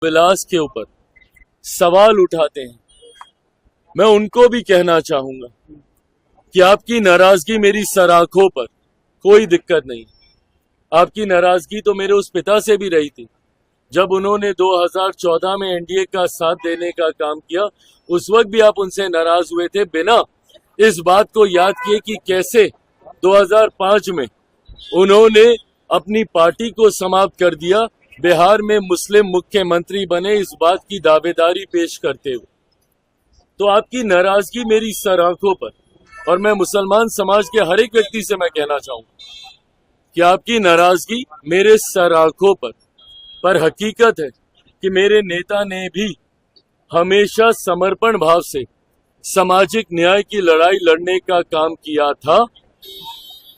विलास के ऊपर सवाल उठाते हैं, मैं उनको भी कहना चाहूंगा कि आपकी नाराजगी मेरी सराखों पर कोई दिक्कत नहीं। आपकी नाराजगी तो मेरे उस पिता से भी रही थी जब उन्होंने 2014 में एनडीए का साथ देने का काम किया। उस वक्त भी आप उनसे नाराज हुए थे, बिना इस बात को याद किए कि कैसे 2005 में उन्होंने अपनी पार्टी को समाप्त कर दिया, बिहार में मुस्लिम मुख्यमंत्री बने, इस बात की दावेदारी पेश करते हुए। तो आपकी नाराजगी मेरी सर आंखों पर, और मैं मुसलमान समाज के हर एक व्यक्ति से मैं कहना चाहूंगा कि आपकी नाराजगी मेरे सर आंखों पर हकीकत है कि मेरे नेता ने भी हमेशा समर्पण भाव से सामाजिक न्याय की लड़ाई लड़ने का काम किया था।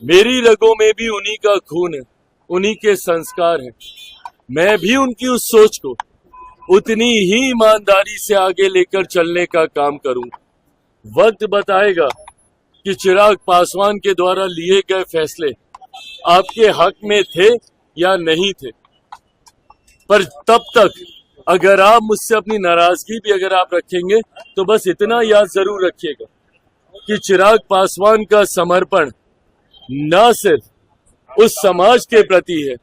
मेरी रगों में भी उन्हीं का खून है, उन्हीं के संस्कार हैं। मैं भी उनकी उस सोच को उतनी ही ईमानदारी से आगे लेकर चलने का काम करूंगा। वक्त बताएगा कि चिराग पासवान के द्वारा लिए गए फैसले आपके हक में थे या नहीं थे, पर तब तक अगर आप मुझसे अपनी नाराजगी भी अगर आप रखेंगे तो बस इतना याद जरूर रखिएगा कि चिराग पासवान का समर्पण न सिर्फ उस समाज के प्रति है,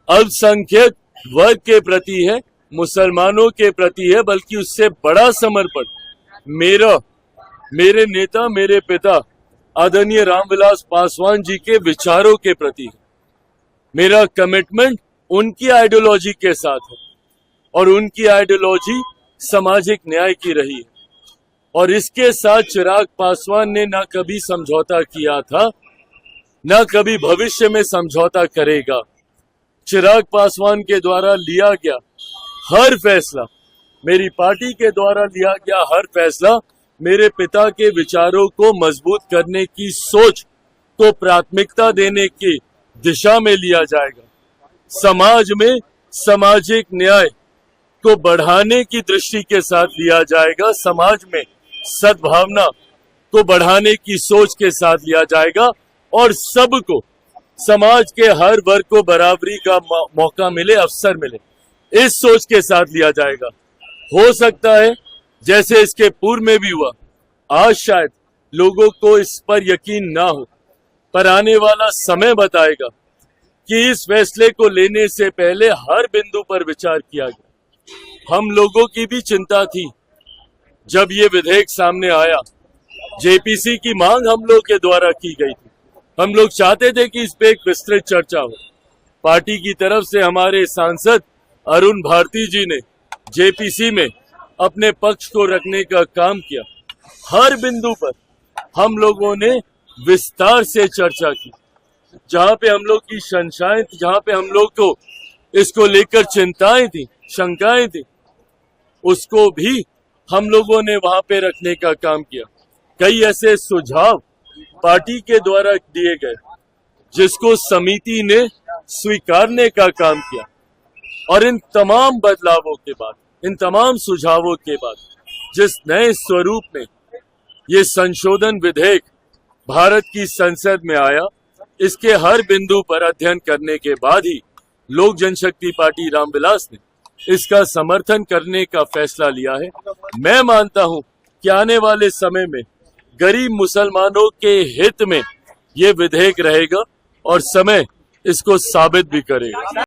अल्पसंख्यक वर्ग के प्रति है, मुसलमानों के प्रति है, बल्कि उससे बड़ा समर्पण मेरे नेता, मेरे पिता आदरणीय रामविलास पासवान जी के विचारों के प्रति है। मेरा कमिटमेंट उनकी आइडियोलॉजी के साथ है और उनकी आइडियोलॉजी सामाजिक न्याय की रही है, और इसके साथ चिराग पासवान ने ना कभी समझौता किया था, ना कभी भविष्य में समझौता करेगा। चिराग पासवान के द्वारा लिया गया हर फैसला, मेरी पार्टी के द्वारा लिया गया हर फैसला मेरे पिता के विचारों को मजबूत करने की सोच को प्राथमिकता देने की दिशा में लिया जाएगा। समाज में सामाजिक न्याय को बढ़ाने की दृष्टि के साथ लिया जाएगा, समाज में सद्भावना को बढ़ाने की सोच के साथ लिया जाएगा, और सबको, समाज के हर वर्ग को बराबरी का मौका मिले, अवसर मिले, इस सोच के साथ लिया जाएगा। हो सकता है जैसे इसके पूर्व में भी हुआ, आज शायद लोगों को इस पर यकीन ना हो, पर आने वाला समय बताएगा कि इस फैसले को लेने से पहले हर बिंदु पर विचार किया गया। हम लोगों की भी चिंता थी जब ये विधेयक सामने आया, जेपीसी की मांग हम लोग के द्वारा की गई थी। हम लोग चाहते थे कि इस पे एक विस्तृत चर्चा हो। पार्टी की तरफ से हमारे सांसद अरुण भारती जी ने जेपीसी में अपने पक्ष को रखने का काम किया। हर बिंदु पर हम लोगों ने विस्तार से चर्चा की। जहां पे हम लोग की शंकाएं थी, जहां पे हम लोग को इसको लेकर चिंताएं थी, शंकाएं थी, उसको भी हम लोगों ने वहां पे रखने का काम किया। कई ऐसे सुझाव पार्टी के द्वारा दिए गए जिसको समिति ने स्वीकारने का काम किया, और इन तमाम बदलावों के बाद, इन तमाम सुझावों के बाद जिस नए स्वरूप में ये संशोधन विधेयक भारत की संसद में आया, इसके हर बिंदु पर अध्ययन करने के बाद ही लोक जनशक्ति पार्टी रामविलास ने इसका समर्थन करने का फैसला लिया है। मैं मानता हूं कि आने वाले समय में गरीब मुसलमानों के हित में ये विधेयक रहेगा, और समय इसको साबित भी करेगा।